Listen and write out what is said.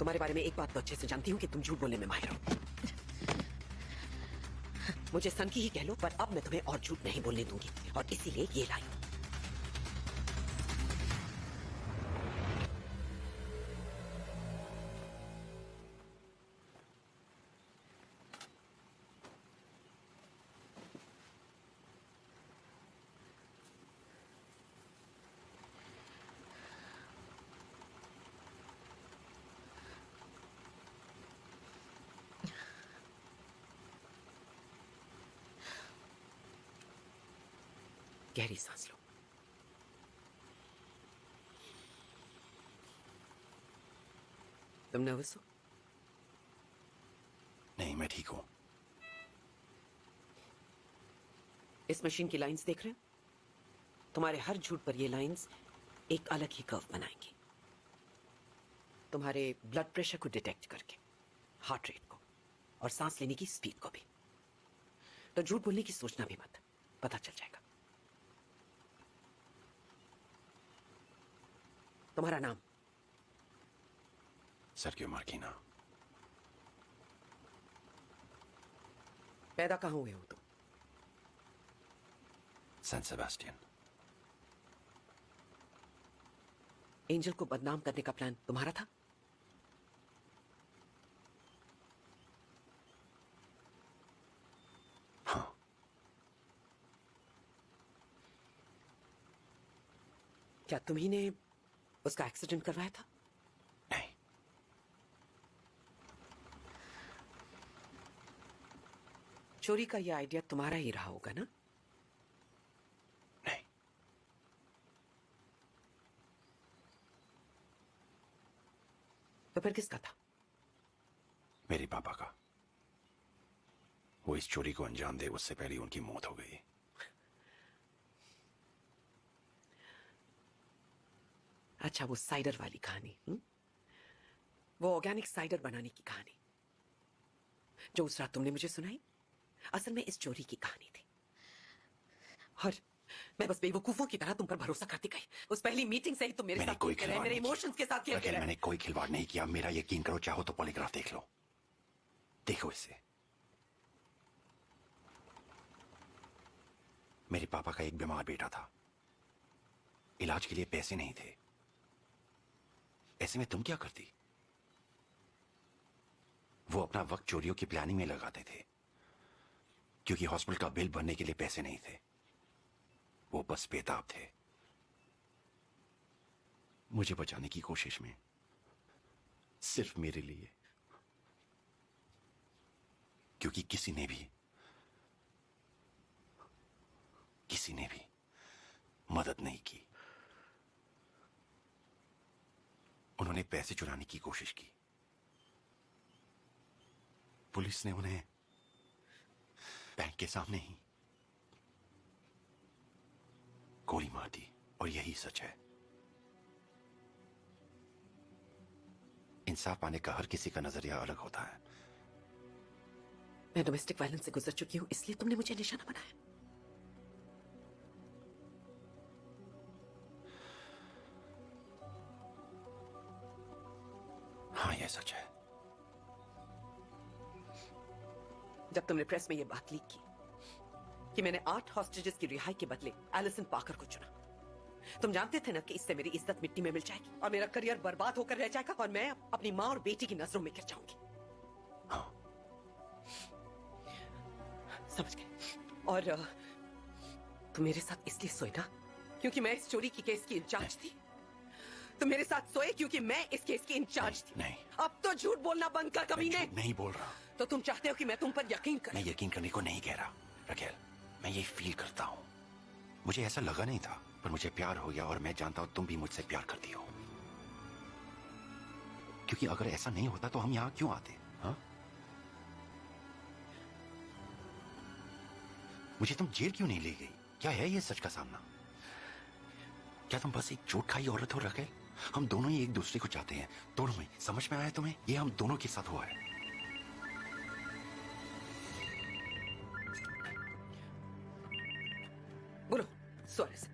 तुम्हारे बारे में एक बात तो अच्छे से जानती हूँ कि तुम झूठ बोलने में माहिर हो। मुझे सनकी ही कह लो, पर अब मैं तुम्हें और झूठ नहीं बोलने दूंगी, और इसीलिए ये लाई। गहरी सांस लो। तुम नर्वस हो? नहीं, मैं ठीक हूं। इस मशीन की लाइंस देख रहे हो? तुम्हारे हर झूठ पर ये लाइंस एक अलग ही कर्व बनाएंगी, तुम्हारे ब्लड प्रेशर को डिटेक्ट करके, हार्ट रेट को, और सांस लेने की स्पीड को भी। तो झूठ बोलने की सोचना भी मत, पता चल जाएगा। तुम्हारा नाम? सर्गियो मार्कीना। पैदा कहां हुए हो तुम? San Sebastian. एंजल को बदनाम करने का प्लान तुम्हारा था? हाँ। क्या तुम्ही ने उसका एक्सीडेंट करवाया था? नहीं। चोरी का यह आइडिया तुम्हारा ही रहा होगा ना? नहीं। तो फिर किसका था? मेरे पापा का। वो इस चोरी को अंजाम दे उससे पहले उनकी मौत हो गई। अच्छा, वो साइडर वाली कहानी, वो ऑर्गेनिक साइडर बनाने की कहानी जो उस रात तुमने मुझे सुनाई, असल में इस चोरी की कहानी थी। और मैं बस बेवकूफों की तरह तुम पर भरोसा करती गई। उस पहली मीटिंग से ही तुम मेरे साथ कोई खेल रहे, मेरे इमोशंस के साथ खेल रहे। मैंने कोई खिलवाड़ नहीं किया। मेरा यकीन करो, चाहो तो पॉलीग्राफ देख लो। देखो इसे। मेरे पापा का एक बीमार बेटा था, इलाज के लिए पैसे नहीं थे। ऐसे में तुम क्या करती? वो अपना वक्त चोरियों की प्लानिंग में लगाते थे, क्योंकि हॉस्पिटल का बिल भरने के लिए पैसे नहीं थे। वो बस बेताब थे। मुझे बचाने की कोशिश में, सिर्फ मेरे लिए, क्योंकि किसी ने भी मदद नहीं की। उन्होंने पैसे चुराने की कोशिश की। पुलिस ने उन्हें बैंक के सामने ही गोली मार दी, और यही सच है। इंसाफ पाने का हर किसी का नजरिया अलग होता है। मैं डोमेस्टिक वायलेंस से गुजर चुकी हूं, इसलिए तुमने मुझे निशाना बनाया। हाँ, यह सच है। जब तुमने प्रेस में यह बात लीक की कि मैंने 8 हॉस्टेजेस की रिहाई के बदले एलिसन पार्कर को चुना, तुम जानते थे ना कि इससे मेरी इज्जत मिट्टी में मिल जाएगी और मेरा करियर बर्बाद होकर रह जाएगा, और मैं अपनी माँ और बेटी की नजरों में गिर जाऊंगी। हाँ। समझ गए। और तुम मेरे साथ इसलिए सोए ना क्योंकि मैं इस चोरी की केस की इंचार्ज थी? तुम मेरे साथ सोए क्योंकि मैं इस केस की इंचार्ज थी? नहीं। अब तो झूठ बोलना बंद कर कमीने। नहीं बोल रहा। तो तुम चाहते हो कि मैं तुम पर यकीन करूं? मैं यकीन करने को नहीं कह रहा रकेल, मैं ये फील करता हूं। मुझे ऐसा लगा नहीं था, पर मुझे प्यार हो गया, और मैं जानता हूं तुम भी मुझसे प्यार करती हो। क्योंकि अगर ऐसा नहीं होता तो हम यहां क्यों आते? हाँ? मुझे तुम जेल क्यों नहीं ले गई? क्या है ये सच का सामना? क्या तुम बस एक चोट खाई औरत हो रकेल? हम दोनों ही एक दूसरे को चाहते हैं, दोनों में। समझ में आया तुम्हें? ये हम दोनों के साथ हुआ है। बोलो सुआरेस,